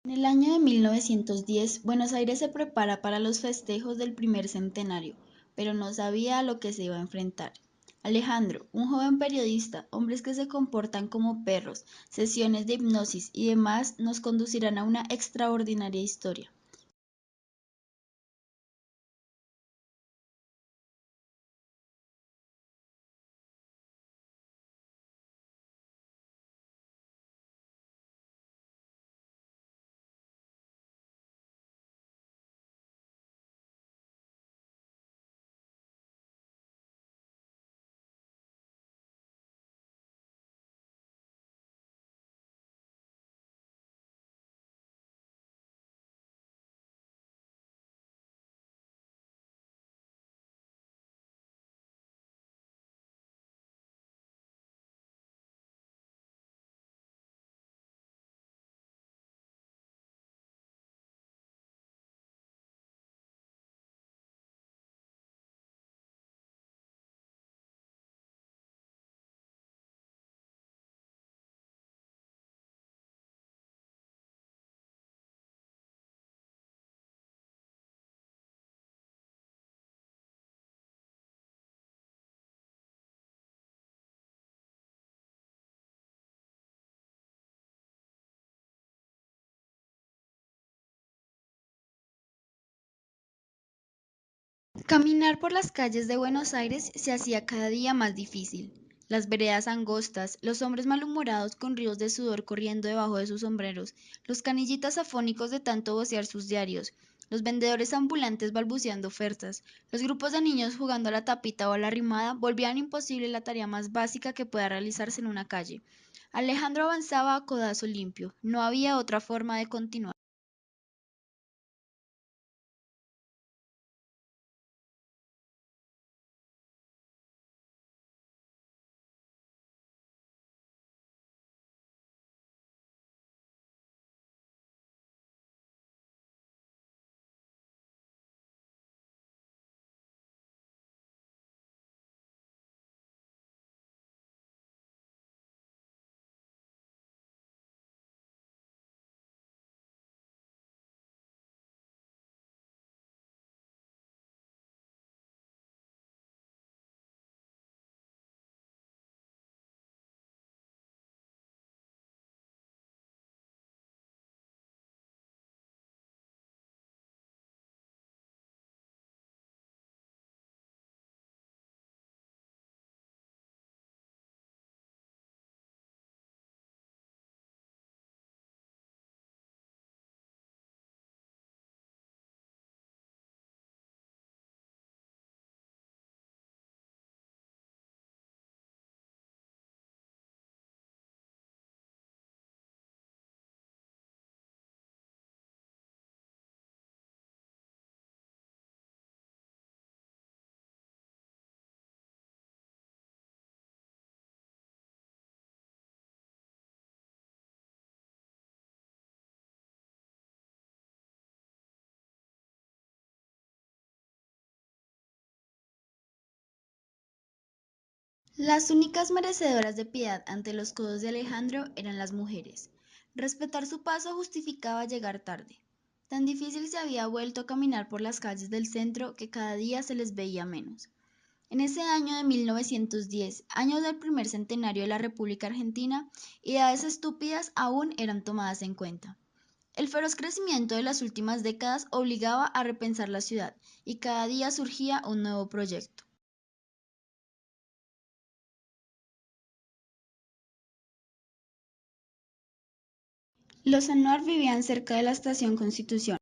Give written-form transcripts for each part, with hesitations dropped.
En el año de 1910, Buenos Aires se prepara para los festejos del primer centenario, pero no sabía a lo que se iba a enfrentar. Alejandro, un joven periodista, hombres que se comportan como perros, sesiones de hipnosis y demás nos conducirán a una extraordinaria historia. Caminar por las calles de Buenos Aires se hacía cada día más difícil. Las veredas angostas, los hombres malhumorados con ríos de sudor corriendo debajo de sus sombreros, los canillitas afónicos de tanto vocear sus diarios, los vendedores ambulantes balbuceando ofertas, los grupos de niños jugando a la tapita o a la rimada volvían imposible la tarea más básica que pueda realizarse en una calle. Alejandro avanzaba a codazo limpio, no había otra forma de continuar. Las únicas merecedoras de piedad ante los codos de Alejandro eran las mujeres. Respetar su paso justificaba llegar tarde. Tan difícil se había vuelto a caminar por las calles del centro que cada día se les veía menos. En ese año de 1910, año del primer centenario de la República Argentina, ideas estúpidas aún eran tomadas en cuenta. El feroz crecimiento de las últimas décadas obligaba a repensar la ciudad y cada día surgía un nuevo proyecto. Los Anuar vivían cerca de la estación Constitución.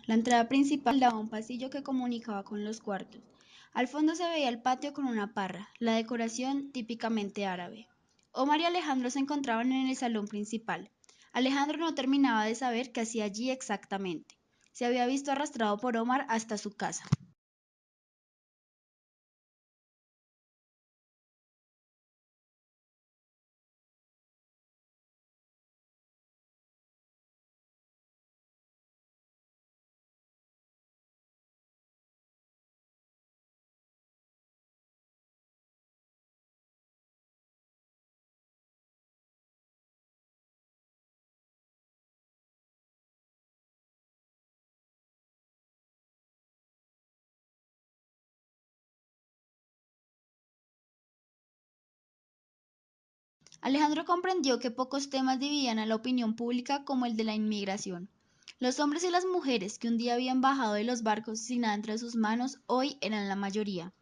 La entrada principal daba a un pasillo que comunicaba con los cuartos. Al fondo se veía el patio con una parra, la decoración típicamente árabe. Omar y Alejandro se encontraban en el salón principal. Alejandro no terminaba de saber qué hacía allí exactamente. Se había visto arrastrado por Omar hasta su casa. Alejandro comprendió que pocos temas dividían a la opinión pública como el de la inmigración. Los hombres y las mujeres que un día habían bajado de los barcos sin nada entre sus manos, hoy eran la mayoría.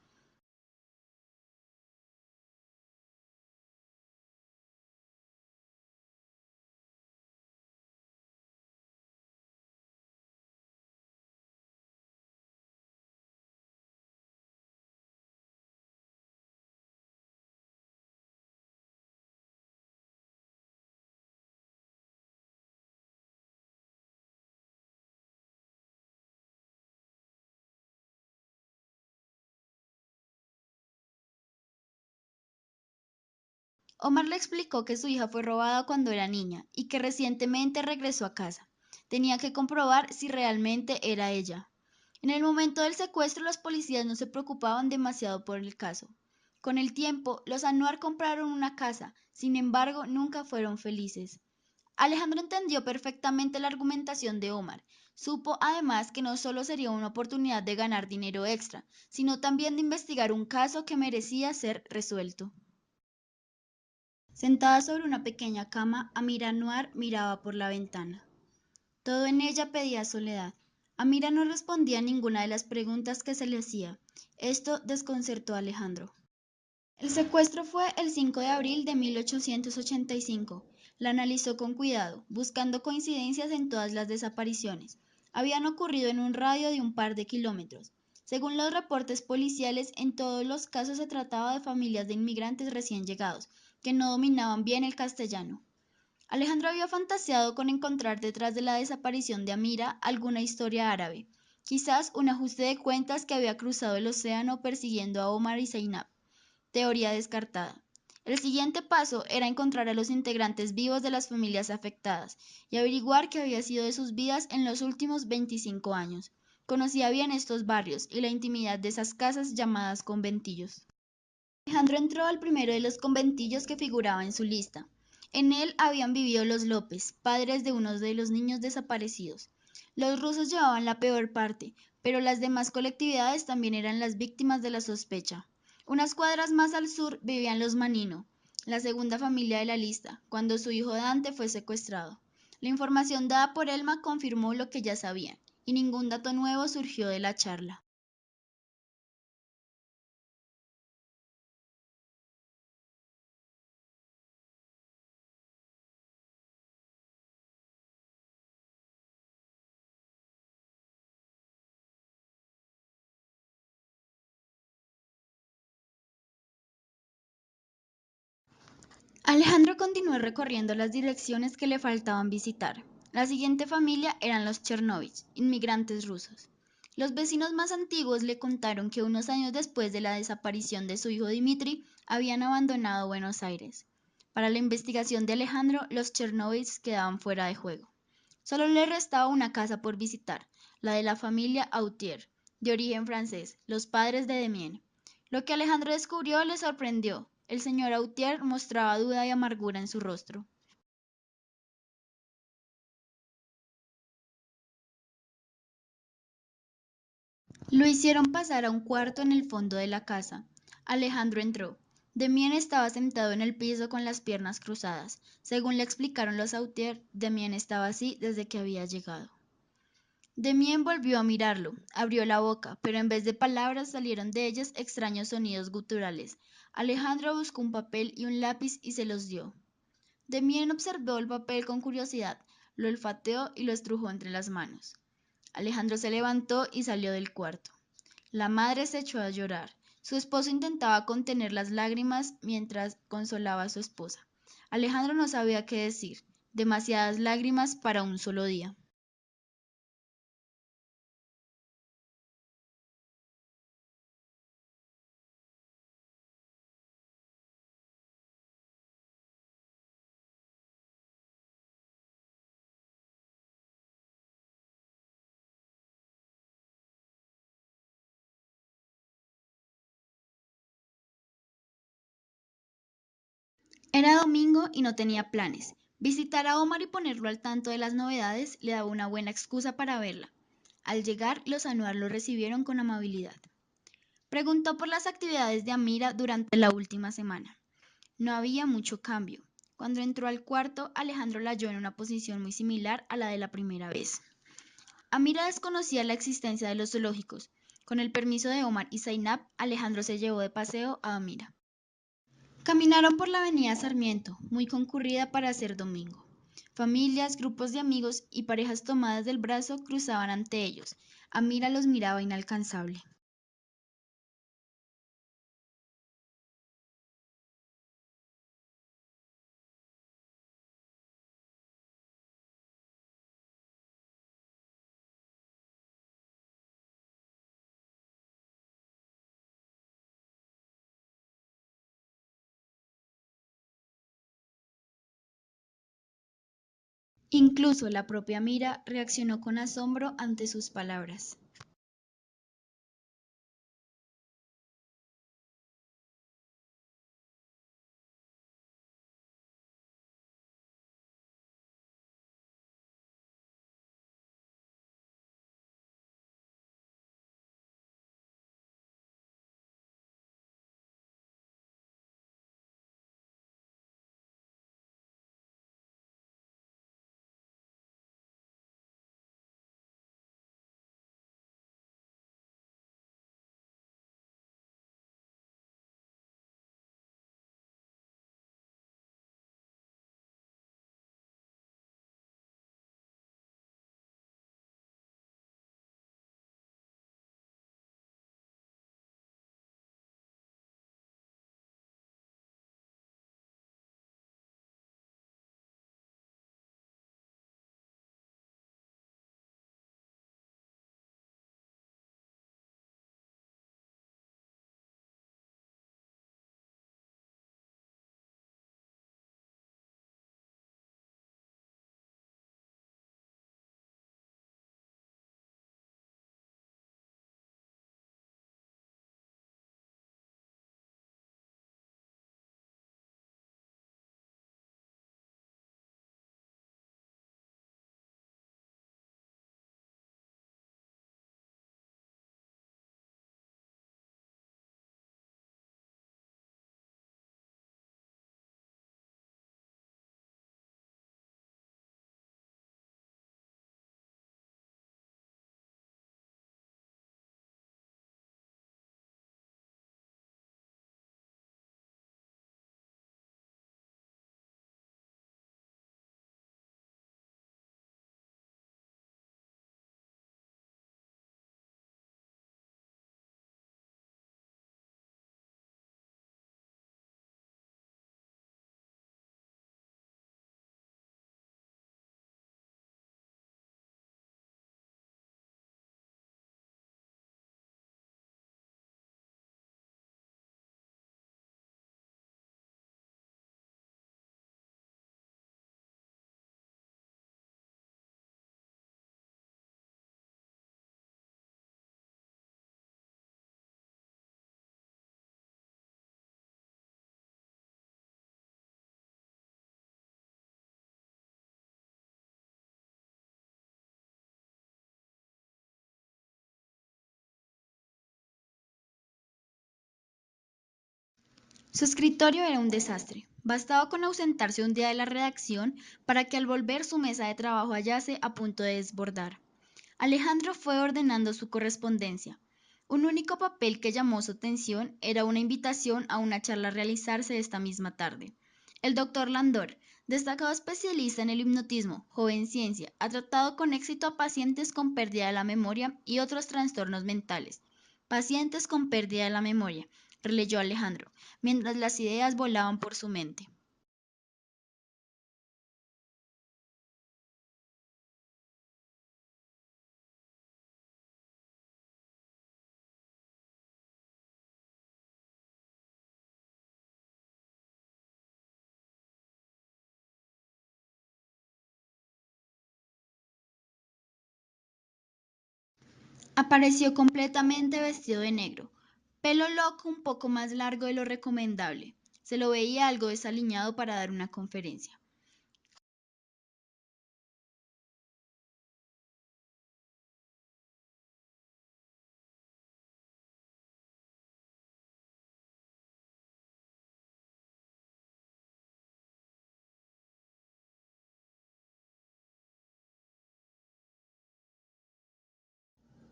Omar le explicó que su hija fue robada cuando era niña y que recientemente regresó a casa. Tenía que comprobar si realmente era ella. En el momento del secuestro, los policías no se preocupaban demasiado por el caso. Con el tiempo, los Anuar compraron una casa, sin embargo, nunca fueron felices. Alejandro entendió perfectamente la argumentación de Omar. Supo además que no solo sería una oportunidad de ganar dinero extra, sino también de investigar un caso que merecía ser resuelto. Sentada sobre una pequeña cama, Amira Noir miraba por la ventana. Todo en ella pedía soledad. Amira no respondía a ninguna de las preguntas que se le hacía. Esto desconcertó a Alejandro. El secuestro fue el 5 de abril de 1885. La analizó con cuidado, buscando coincidencias en todas las desapariciones. Habían ocurrido en un radio de un par de kilómetros. Según los reportes policiales, en todos los casos se trataba de familias de inmigrantes recién llegados, que no dominaban bien el castellano. Alejandro había fantaseado con encontrar detrás de la desaparición de Amira alguna historia árabe, quizás un ajuste de cuentas que había cruzado el océano persiguiendo a Omar y Zainab. Teoría descartada. El siguiente paso era encontrar a los integrantes vivos de las familias afectadas y averiguar qué había sido de sus vidas en los últimos 25 años. Conocía bien estos barrios y la intimidad de esas casas llamadas conventillos. Alejandro entró al primero de los conventillos que figuraba en su lista. En él habían vivido los López, padres de uno de los niños desaparecidos. Los rusos llevaban la peor parte, pero las demás colectividades también eran las víctimas de la sospecha. Unas cuadras más al sur vivían los Manino, la segunda familia de la lista, cuando su hijo Dante fue secuestrado. La información dada por Elma confirmó lo que ya sabían, y ningún dato nuevo surgió de la charla. Alejandro continuó recorriendo las direcciones que le faltaban visitar. La siguiente familia eran los Chernovich, inmigrantes rusos. Los vecinos más antiguos le contaron que unos años después de la desaparición de su hijo Dmitri, habían abandonado Buenos Aires. Para la investigación de Alejandro, los Chernovich quedaban fuera de juego. Solo le restaba una casa por visitar, la de la familia Autier, de origen francés, los padres de Demién. Lo que Alejandro descubrió le sorprendió. El señor Autier mostraba duda y amargura en su rostro. Lo hicieron pasar a un cuarto en el fondo de la casa. Alejandro entró. Demián estaba sentado en el piso con las piernas cruzadas. Según le explicaron los Autier, Demián estaba así desde que había llegado. Demián volvió a mirarlo, abrió la boca, pero en vez de palabras salieron de ellas extraños sonidos guturales. Alejandro buscó un papel y un lápiz y se los dio. Demián observó el papel con curiosidad, lo olfateó y lo estrujó entre las manos. Alejandro se levantó y salió del cuarto. La madre se echó a llorar. Su esposo intentaba contener las lágrimas mientras consolaba a su esposa. Alejandro no sabía qué decir. Demasiadas lágrimas para un solo día. Era domingo y no tenía planes. Visitar a Omar y ponerlo al tanto de las novedades le daba una buena excusa para verla. Al llegar, los Anuar lo recibieron con amabilidad. Preguntó por las actividades de Amira durante la última semana. No había mucho cambio. Cuando entró al cuarto, Alejandro la halló en una posición muy similar a la de la primera vez. Amira desconocía la existencia de los zoológicos. Con el permiso de Omar y Zainab, Alejandro se llevó de paseo a Amira. Caminaron por la avenida Sarmiento, muy concurrida para ser domingo. Familias, grupos de amigos y parejas tomadas del brazo cruzaban ante ellos. Amira los miraba inalcanzable. Incluso la propia Mira reaccionó con asombro ante sus palabras. Su escritorio era un desastre. Bastaba con ausentarse un día de la redacción para que al volver su mesa de trabajo hallase a punto de desbordar. Alejandro fue ordenando su correspondencia. Un único papel que llamó su atención era una invitación a una charla a realizarse esta misma tarde. El doctor Landor, destacado especialista en el hipnotismo, joven ciencia, ha tratado con éxito a pacientes con pérdida de la memoria y otros trastornos mentales. Pacientes con pérdida de la memoria, releyó Alejandro, mientras las ideas volaban por su mente. Apareció completamente vestido de negro, pelo loco un poco más largo de lo recomendable. Se lo veía algo desaliñado para dar una conferencia.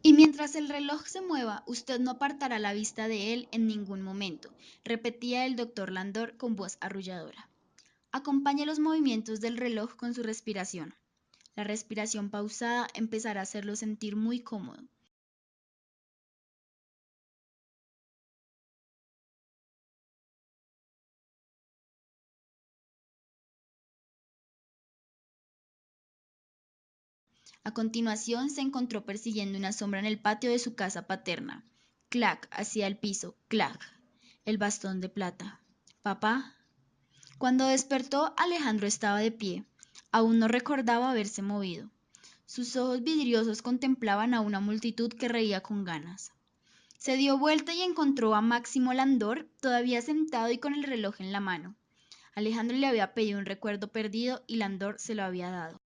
Y mientras el reloj se mueva, usted no apartará la vista de él en ningún momento, repetía el doctor Landor con voz arrulladora. Acompañe los movimientos del reloj con su respiración. La respiración pausada empezará a hacerlo sentir muy cómodo. A continuación se encontró persiguiendo una sombra en el patio de su casa paterna. Clac hacia el piso, clac. El bastón de plata. Papá. Cuando despertó, Alejandro estaba de pie. Aún no recordaba haberse movido. Sus ojos vidriosos contemplaban a una multitud que reía con ganas. Se dio vuelta y encontró a Máximo Landor, todavía sentado y con el reloj en la mano. Alejandro le había pedido un recuerdo perdido y Landor se lo había dado.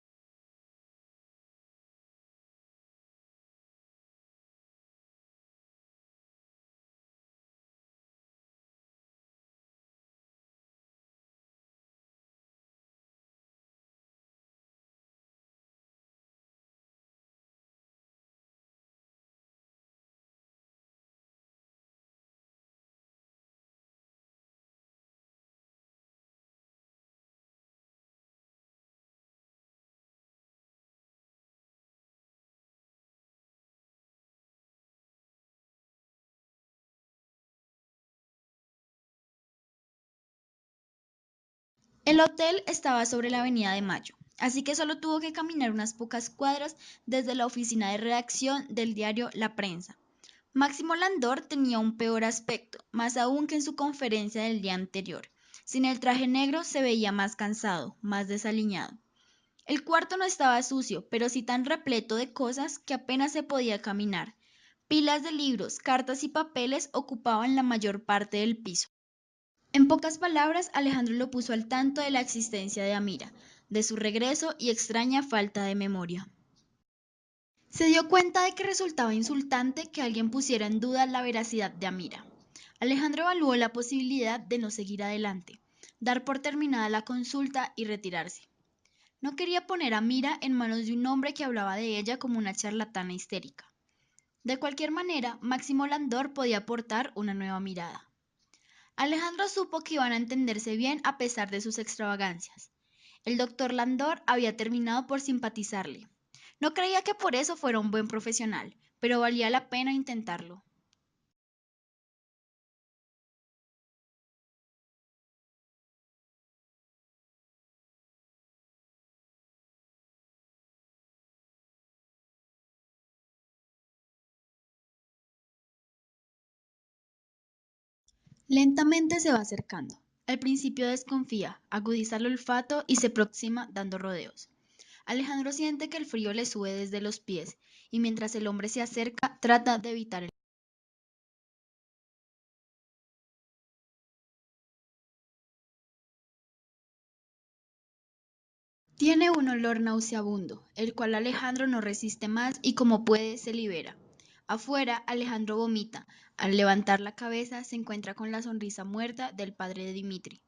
El hotel estaba sobre la avenida de Mayo, así que solo tuvo que caminar unas pocas cuadras desde la oficina de redacción del diario La Prensa. Máximo Landor tenía un peor aspecto, más aún que en su conferencia del día anterior. Sin el traje negro se veía más cansado, más desaliñado. El cuarto no estaba sucio, pero sí tan repleto de cosas que apenas se podía caminar. Pilas de libros, cartas y papeles ocupaban la mayor parte del piso. En pocas palabras, Alejandro lo puso al tanto de la existencia de Amira, de su regreso y extraña falta de memoria. Se dio cuenta de que resultaba insultante que alguien pusiera en duda la veracidad de Amira. Alejandro evaluó la posibilidad de no seguir adelante, dar por terminada la consulta y retirarse. No quería poner a Amira en manos de un hombre que hablaba de ella como una charlatana histérica. De cualquier manera, Máximo Landor podía aportar una nueva mirada. Alejandro supo que iban a entenderse bien a pesar de sus extravagancias. El doctor Landor había terminado por simpatizarle. No creía que por eso fuera un buen profesional, pero valía la pena intentarlo. Lentamente se va acercando. Al principio desconfía, agudiza el olfato y se aproxima dando rodeos. Alejandro siente que el frío le sube desde los pies y mientras el hombre se acerca trata de evitar el... Tiene un olor nauseabundo, el cual Alejandro no resiste más y como puede se libera. Afuera, Alejandro vomita. Al levantar la cabeza se encuentra con la sonrisa muerta del padre de Dimitri.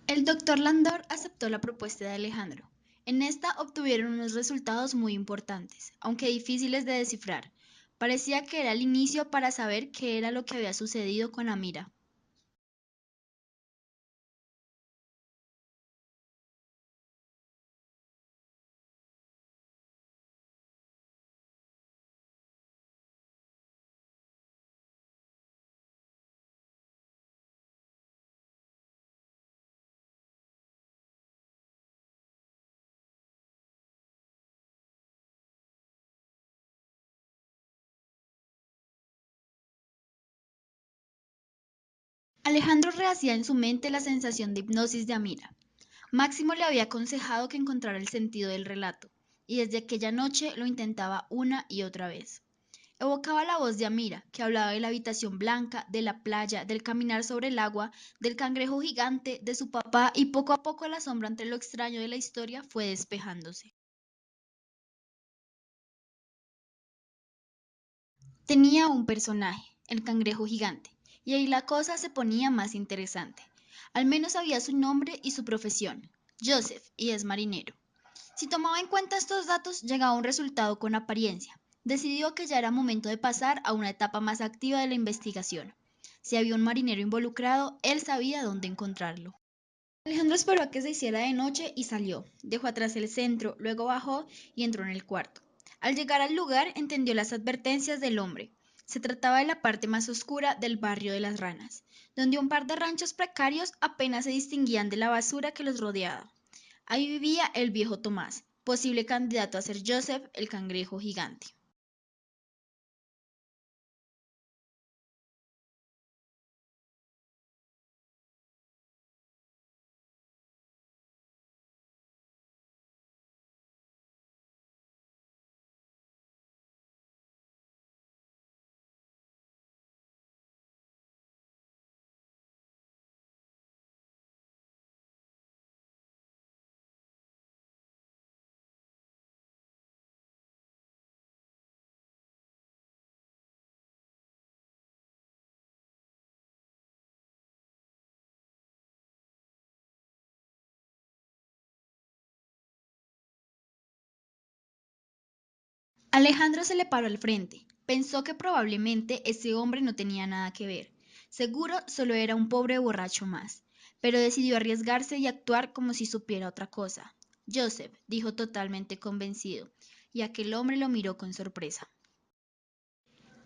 El doctor Landor aceptó la propuesta de Alejandro. En esta obtuvieron unos resultados muy importantes, aunque difíciles de descifrar. Parecía que era el inicio para saber qué era lo que había sucedido con Amira. Alejandro rehacía en su mente la sensación de hipnosis de Amira. Máximo le había aconsejado que encontrara el sentido del relato, y desde aquella noche lo intentaba una y otra vez. Evocaba la voz de Amira, que hablaba de la habitación blanca, de la playa, del caminar sobre el agua, del cangrejo gigante, de su papá, y poco a poco la sombra entre lo extraño de la historia fue despejándose. Tenía un personaje, el cangrejo gigante, y ahí la cosa se ponía más interesante. Al menos sabía su nombre y su profesión, Joseph, y es marinero. Si tomaba en cuenta estos datos, llegaba a un resultado con apariencia. Decidió que ya era momento de pasar a una etapa más activa de la investigación. Si había un marinero involucrado, él sabía dónde encontrarlo. Alejandro esperó a que se hiciera de noche y salió. Dejó atrás el centro, luego bajó y entró en el cuarto. Al llegar al lugar, entendió las advertencias del hombre. Se trataba de la parte más oscura del barrio de las ranas, donde un par de ranchos precarios apenas se distinguían de la basura que los rodeaba. Ahí vivía el viejo Tomás, posible candidato a ser Joseph el cangrejo gigante. Alejandro se le paró al frente. Pensó que probablemente ese hombre no tenía nada que ver. Seguro solo era un pobre borracho más. Pero decidió arriesgarse y actuar como si supiera otra cosa. Joseph, dijo totalmente convencido, y aquel hombre lo miró con sorpresa.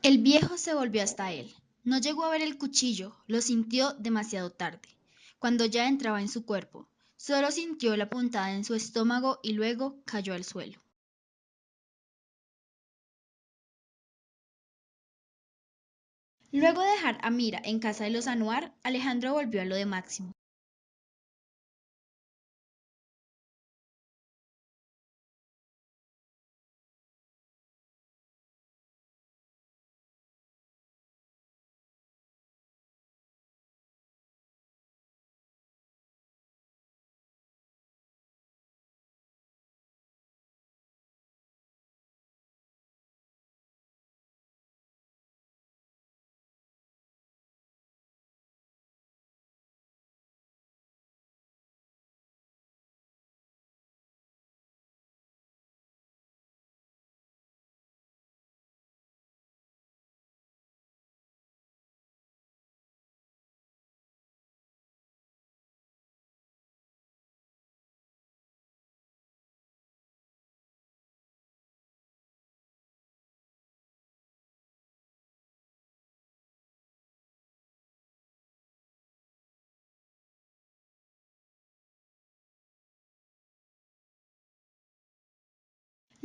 El viejo se volvió hasta él. No llegó a ver el cuchillo, lo sintió demasiado tarde, cuando ya entraba en su cuerpo. Solo sintió la puntada en su estómago y luego cayó al suelo. Luego de dejar a Mira en casa de los Anuar, Alejandro volvió a lo de Máximo.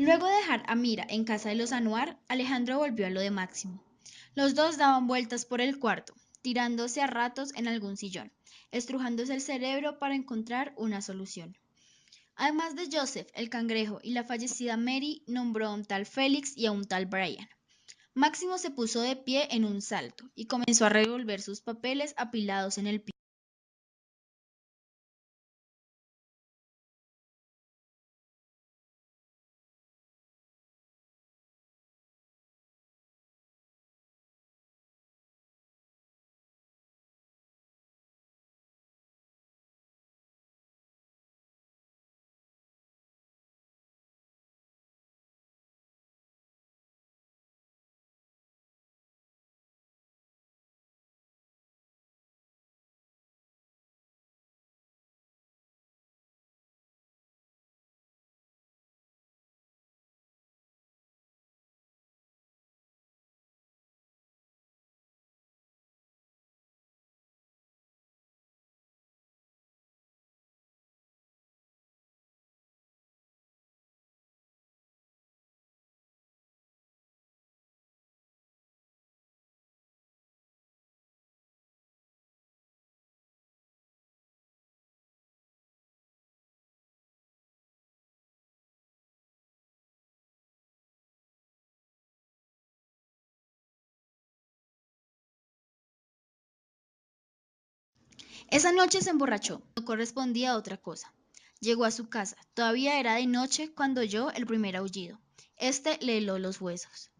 Luego de dejar a Mira en casa de los Anuar, Alejandro volvió a lo de Máximo. Los dos daban vueltas por el cuarto, tirándose a ratos en algún sillón, estrujándose el cerebro para encontrar una solución. Además de Joseph, el cangrejo, y la fallecida Mary, nombró a un tal Félix y a un tal Brian. Máximo se puso de pie en un salto y comenzó a revolver sus papeles apilados en el piso. Esa noche se emborrachó, no correspondía a otra cosa. Llegó a su casa, todavía era de noche cuando oyó el primer aullido. Este le heló los huesos.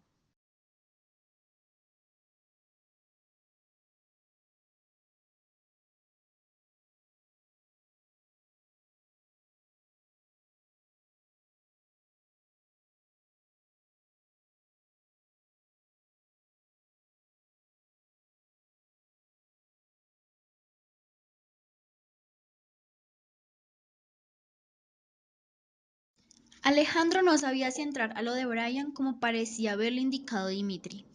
Alejandro no sabía si entrar a lo de Brian como parecía haberle indicado Dimitri.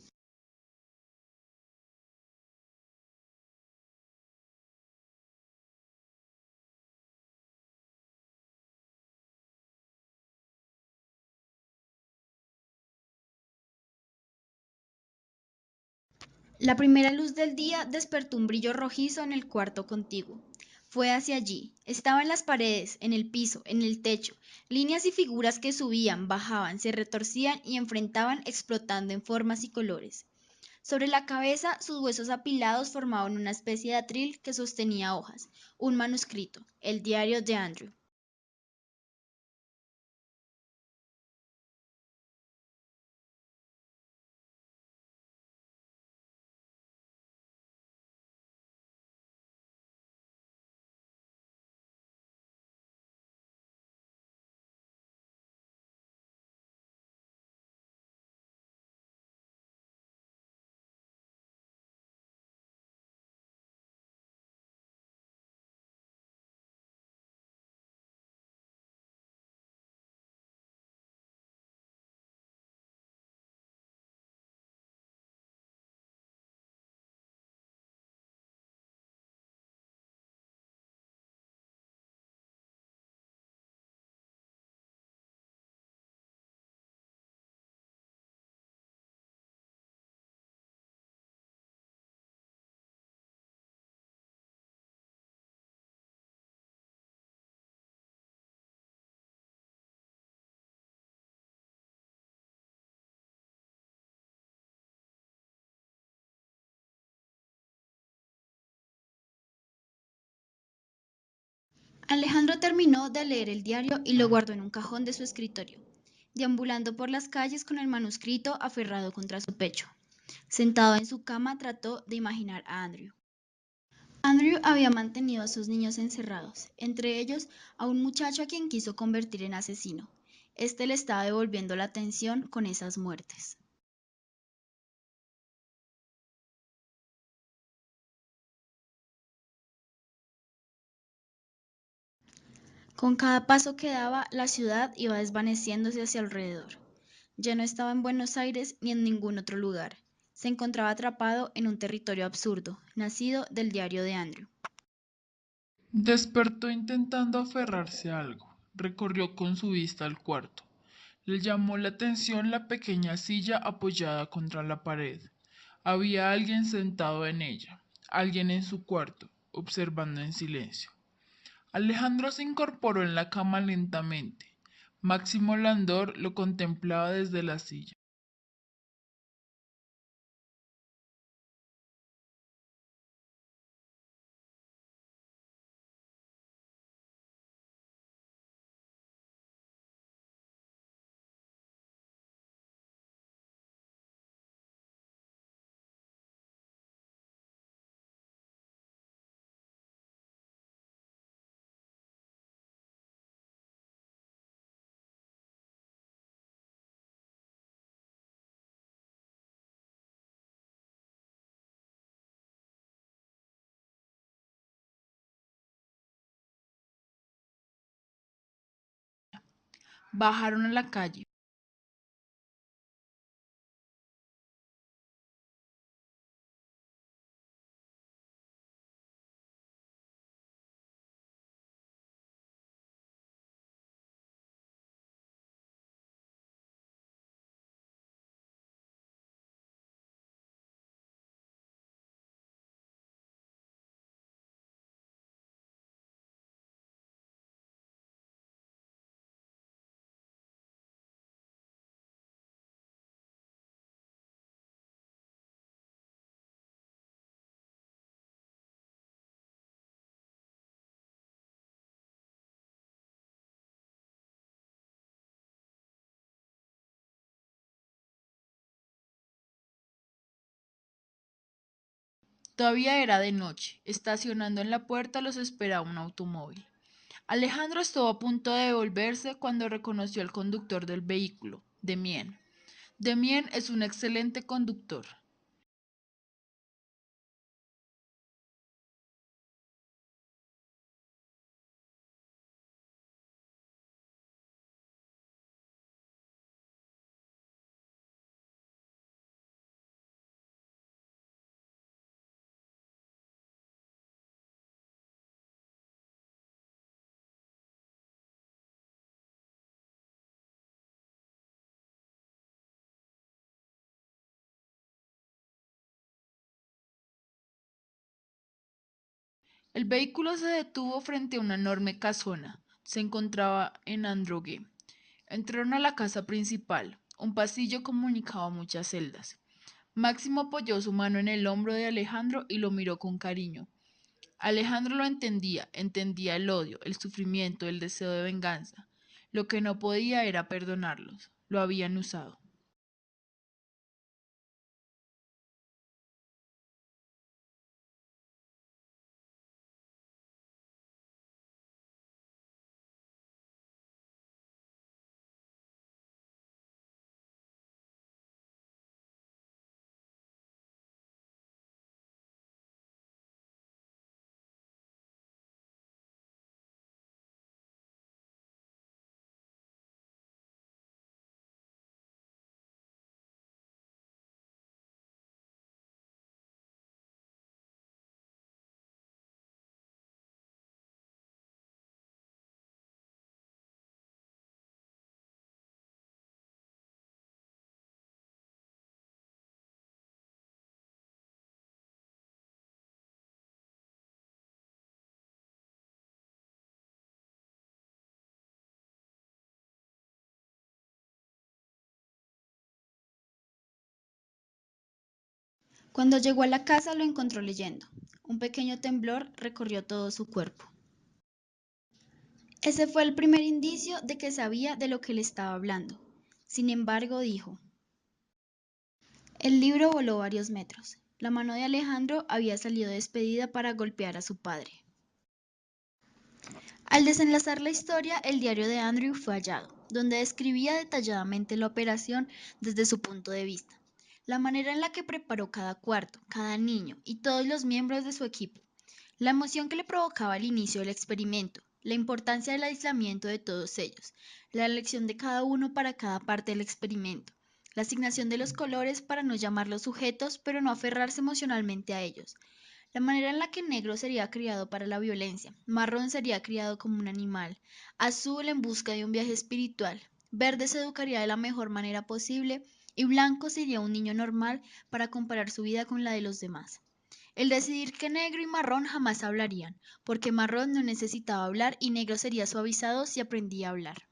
La primera luz del día despertó un brillo rojizo en el cuarto contiguo. Fue hacia allí. Estaba en las paredes, en el piso, en el techo, líneas y figuras que subían, bajaban, se retorcían y enfrentaban explotando en formas y colores. Sobre la cabeza, sus huesos apilados formaban una especie de atril que sostenía hojas, un manuscrito, el diario de Andrew. Alejandro terminó de leer el diario y lo guardó en un cajón de su escritorio, deambulando por las calles con el manuscrito aferrado contra su pecho. Sentado en su cama trató de imaginar a Andrew. Andrew había mantenido a sus niños encerrados, entre ellos a un muchacho a quien quiso convertir en asesino. Este le estaba devolviendo la atención con esas muertes. Con cada paso que daba, la ciudad iba desvaneciéndose hacia alrededor. Ya no estaba en Buenos Aires ni en ningún otro lugar. Se encontraba atrapado en un territorio absurdo, nacido del diario de Andrew. Despertó intentando aferrarse a algo. Recorrió con su vista el cuarto. Le llamó la atención la pequeña silla apoyada contra la pared. Había alguien sentado en ella, alguien en su cuarto, observando en silencio. Alejandro se incorporó en la cama lentamente. Máximo Landor lo contemplaba desde la silla. Bajaron a la calle. Todavía era de noche. Estacionando en la puerta los esperaba un automóvil. Alejandro estuvo a punto de devolverse cuando reconoció al conductor del vehículo, Demián. Demián es un excelente conductor. El vehículo se detuvo frente a una enorme casona. Se encontraba en Androgué. Entraron a la casa principal. Un pasillo comunicaba muchas celdas. Máximo apoyó su mano en el hombro de Alejandro y lo miró con cariño. Alejandro lo entendía, entendía el odio, el sufrimiento, el deseo de venganza. Lo que no podía era perdonarlos. Lo habían usado. Cuando llegó a la casa lo encontró leyendo. Un pequeño temblor recorrió todo su cuerpo. Ese fue el primer indicio de que sabía de lo que le estaba hablando. Sin embargo, dijo, el libro voló varios metros. La mano de Alejandro había salido despedida para golpear a su padre. Al desenlazar la historia, el diario de Andrew fue hallado, donde describía detalladamente la operación desde su punto de vista, la manera en la que preparó cada cuarto, cada niño y todos los miembros de su equipo, la emoción que le provocaba el inicio del experimento, la importancia del aislamiento de todos ellos, la elección de cada uno para cada parte del experimento, la asignación de los colores para no llamarlos sujetos pero no aferrarse emocionalmente a ellos, la manera en la que negro sería criado para la violencia, marrón sería criado como un animal, azul en busca de un viaje espiritual, verde se educaría de la mejor manera posible y blanco sería un niño normal para comparar su vida con la de los demás. El decidir que negro y marrón jamás hablarían, porque marrón no necesitaba hablar y negro sería suavizado si aprendía a hablar.